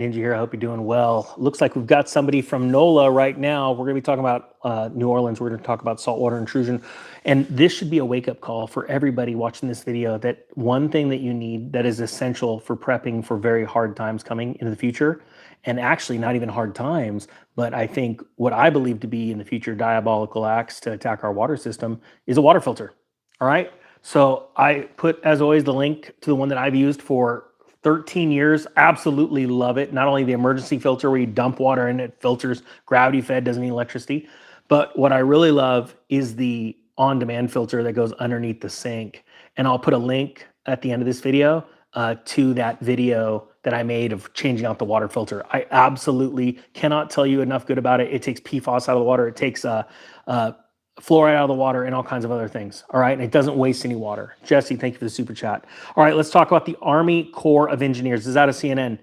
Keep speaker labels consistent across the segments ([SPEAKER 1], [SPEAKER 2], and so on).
[SPEAKER 1] Ninja here. I hope you're doing well. Looks like we've got somebody from NOLA right now. We're going to be talking about New Orleans. We're going to talk about saltwater intrusion. And this should be a wake-up call for everybody watching this video, that one thing that you need that is essential for prepping for very hard times coming into the future, and actually not even hard times, but I think what I believe to be in the future diabolical acts to attack our water system, is a water filter. All right. So I put, as always, the link to the one that I've used for 13 years. Absolutely love it. Not only the emergency filter where you dump water in, it filters, gravity fed, doesn't need electricity. But what I really love is the on-demand filter that goes underneath the sink. And I'll put a link at the end of this video to that video that I made of changing out the water filter. I absolutely cannot tell you enough good about it. It takes PFAS out of the water. It takes fluoride out of the water and all kinds of other things. All right. And it doesn't waste any water. Jesse, thank you for the super chat. All right. Let's talk about the Army Corps of Engineers. This is out of CNN.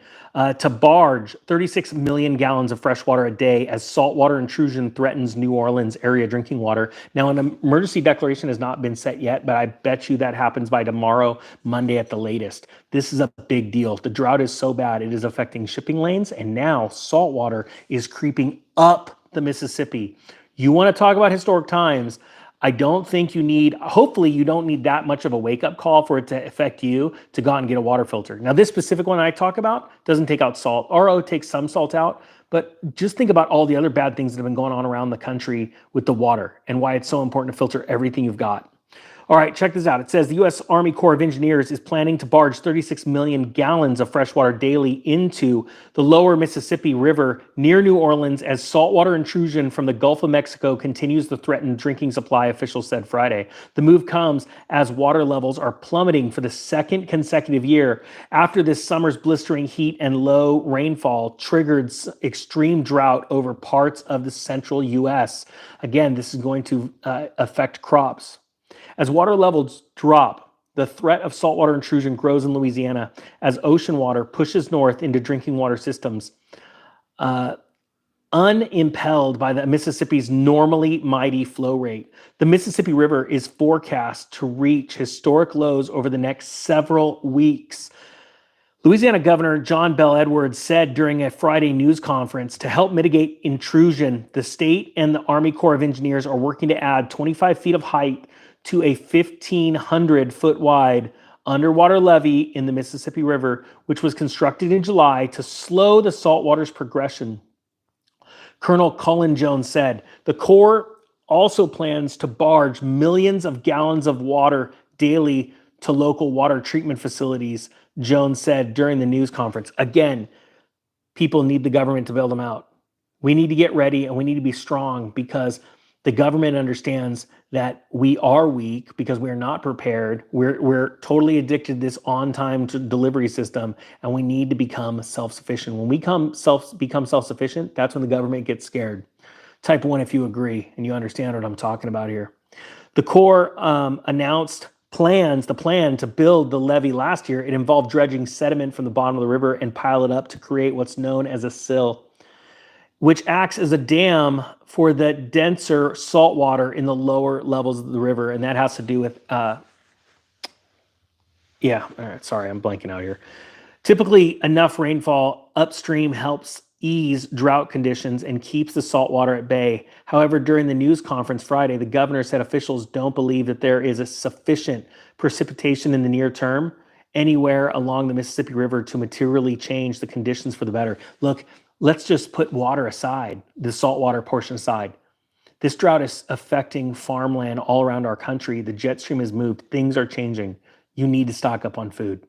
[SPEAKER 1] To barge 36 million gallons of fresh water a day as saltwater intrusion threatens New Orleans area drinking water. Now, an emergency declaration has not been set yet, but I bet you that happens by tomorrow, Monday at the latest. This is a big deal. The drought is so bad, it is affecting shipping lanes, and now saltwater is creeping up the Mississippi. You want to talk about historic times. I don't think you need, hopefully you don't need that much of a wake-up call for it to affect you to go out and get a water filter. Now, this specific one I talk about doesn't take out salt. RO takes some salt out, but just think about all the other bad things that have been going on around the country with the water and why it's so important to filter everything you've got. All right, check this out. It says the U.S. Army Corps of Engineers is planning to barge 36 million gallons of fresh water daily into the lower Mississippi River near New Orleans as saltwater intrusion from the Gulf of Mexico continues to threaten drinking supply, officials said Friday. The move comes as water levels are plummeting for the second consecutive year after this summer's blistering heat and low rainfall triggered extreme drought over parts of the central U.S. Again, this is going to affect crops. As water levels drop, the threat of saltwater intrusion grows in Louisiana as ocean water pushes north into drinking water systems, unimpelled by the Mississippi's normally mighty flow rate. The Mississippi River is forecast to reach historic lows over the next several weeks. Louisiana Governor John Bel Edwards said during a Friday news conference, to help mitigate intrusion, the state and the Army Corps of Engineers are working to add 25 feet of height to a 1,500-foot wide underwater levee in the Mississippi River, which was constructed in July to slow the saltwater's progression. Colonel Cullen Jones said, the Corps also plans to barge millions of gallons of water daily to local water treatment facilities, Jones said during the news conference. Again, people need the government to bail them out. We need to get ready and we need to be strong because the government understands that we are weak because we're not prepared. We're totally addicted to this on-time delivery system, and we need to become self-sufficient. When we become self-sufficient, that's when the government gets scared. Type 1 if you agree and you understand what I'm talking about here. The Corps announced the plan to build the levee last year. It involved dredging sediment from the bottom of the river and pile it up to create what's known as a sill, which acts as a dam for the denser salt water in the lower levels of the river. And that has to do with, all right, sorry, I'm blanking out here. Typically, enough rainfall upstream helps ease drought conditions and keeps the salt water at bay. However, during the news conference Friday, the governor said officials don't believe that there is a sufficient precipitation in the near term anywhere along the Mississippi River to materially change the conditions for the better. Look, let's just put water aside, the saltwater portion aside. This drought is affecting farmland all around our country. The jet stream has moved. Things are changing. You need to stock up on food.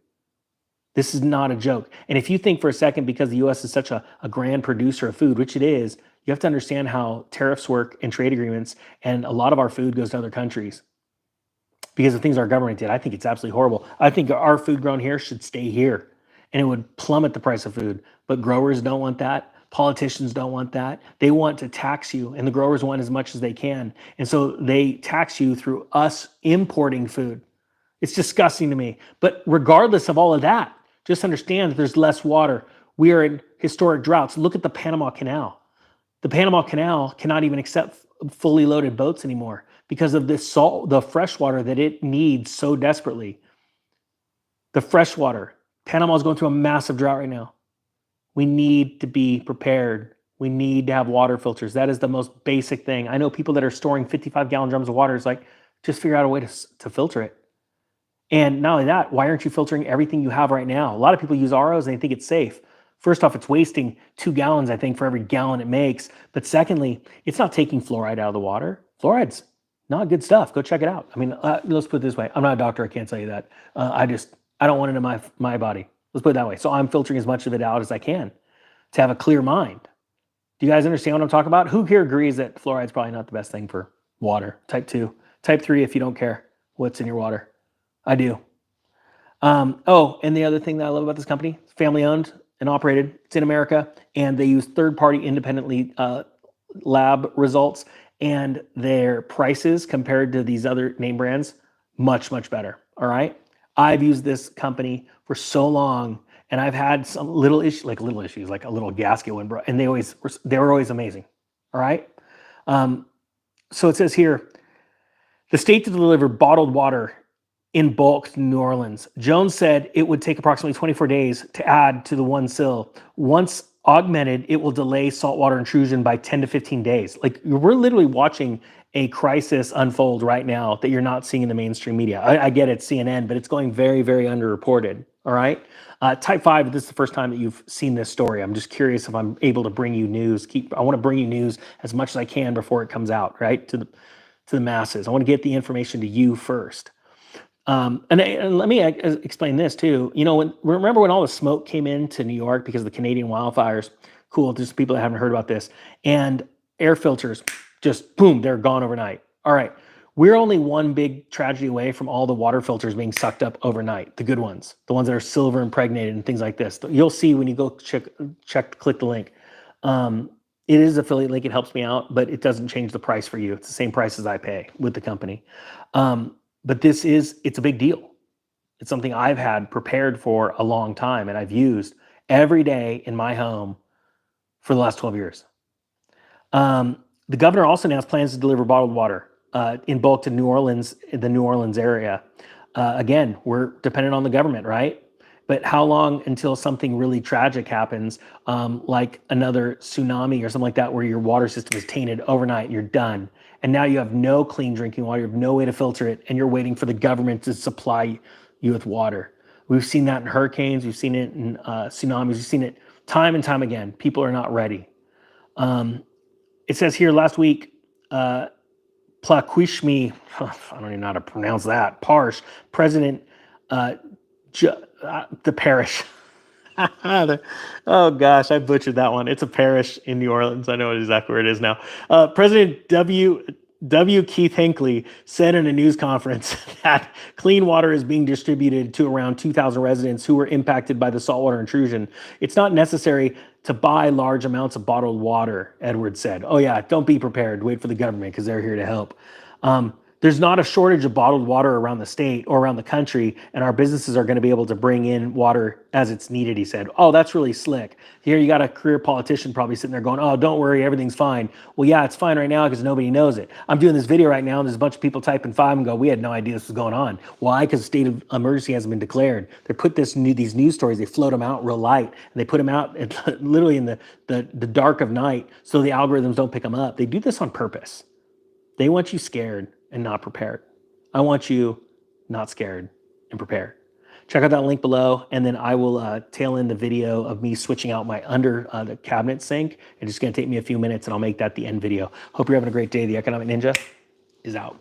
[SPEAKER 1] This is not a joke. And if you think for a second, because the U.S. is such a grand producer of food, which it is, you have to understand how tariffs work and trade agreements, and a lot of our food goes to other countries because of things our government did. I think it's absolutely horrible. I think our food grown here should stay here, and it would plummet the price of food. But growers don't want that. Politicians don't want that. They want to tax you, and the growers want as much as they can. And so they tax you through us importing food. It's disgusting to me. But regardless of all of that, just understand that there's less water. We are in historic droughts. Look at the Panama Canal. The Panama Canal cannot even accept fully loaded boats anymore because of this salt, the fresh water that it needs so desperately. The fresh water. Panama is going through a massive drought right now. We need to be prepared. We need to have water filters. That is the most basic thing. I know people that are storing 55-gallon drums of water. It's like, just figure out a way to filter it. And not only that, why aren't you filtering everything you have right now? A lot of people use ROs and they think it's safe. First off, it's wasting 2 gallons, I think, for every gallon it makes. But secondly, it's not taking fluoride out of the water. Fluoride's not good stuff. Go check it out. I mean, let's put it this way. I'm not a doctor. I can't tell you that. I don't want it in my body. Let's put it that way. So I'm filtering as much of it out as I can to have a clear mind. Do you guys understand what I'm talking about? Who here agrees that fluoride is probably not the best thing for water? Type 2. Type 3 if you don't care what's in your water. I do. Oh, and the other thing that I love about this company, family owned and operated. It's in America, and they use third-party independently lab results, and their prices compared to these other name brands, much, much better. All right. I've used this company for so long, and I've had some little issues, like a little gasket went broke, and they were always amazing. All right. So it says here, the state to deliver bottled water in bulk to New Orleans. Jones said it would take approximately 24 days to add to the one sill. Once augmented, it will delay saltwater intrusion by 10 to 15 days. Like, we're literally watching a crisis unfold right now that you're not seeing in the mainstream media. I get it, CNN, but it's going very, very underreported. All right. Type 5, this is the first time that you've seen this story. I'm just curious if I'm able to bring you news. I want to bring you news as much as I can before it comes out, right, to the masses. I want to get the information to you first. And let me explain this too. You know, remember when all the smoke came into New York because of the Canadian wildfires? Cool, just people that haven't heard about this. And air filters, just boom, they're gone overnight. All right, we're only one big tragedy away from all the water filters being sucked up overnight. The good ones, the ones that are silver impregnated and things like this. You'll see when you go click the link. It is affiliate link. It helps me out, but it doesn't change the price for you. It's the same price as I pay with the company. But it's a big deal. It's something I've had prepared for a long time, and I've used every day in my home for the last 12 years. The governor also announced plans to deliver bottled water in bulk to New Orleans, the New Orleans area. Again, we're dependent on the government, right? But how long until something really tragic happens, like another tsunami or something like that, where your water system is tainted overnight and you're done? And now you have no clean drinking water, you have no way to filter it, and you're waiting for the government to supply you with water. We've seen that in hurricanes, we've seen it in tsunamis, we've seen it time and time again. People are not ready. It says here last week, Plaquishmi, I don't even know how to pronounce that, Parsh, President, the parish. Oh gosh, I butchered that one. It's a parish in New Orleans. I know exactly where it is now. President W. Keith Hinckley said in a news conference that clean water is being distributed to around 2,000 residents who were impacted by the saltwater intrusion. It's not necessary to buy large amounts of bottled water, Edwards said. Oh yeah, don't be prepared. Wait for the government because they're here to help. There's not a shortage of bottled water around the state or around the country, and our businesses are going to be able to bring in water as it's needed, he said. Oh, that's really slick. Here you got a career politician probably sitting there going, oh, don't worry, everything's fine. Well, yeah, it's fine right now because nobody knows it. I'm doing this video right now, and there's a bunch of people typing 5 and go, we had no idea this was going on. Why? Because state of emergency hasn't been declared. They put these news stories, they float them out real light, and they put them out literally in the dark of night so the algorithms don't pick them up. They do this on purpose. They want you scared and not prepared. I want you not scared and prepared. Check out that link below, and then I will tail in the video of me switching out my under the cabinet sink. It's just gonna take me a few minutes, and I'll make that the end video. Hope you're having a great day. The Economic Ninja is out.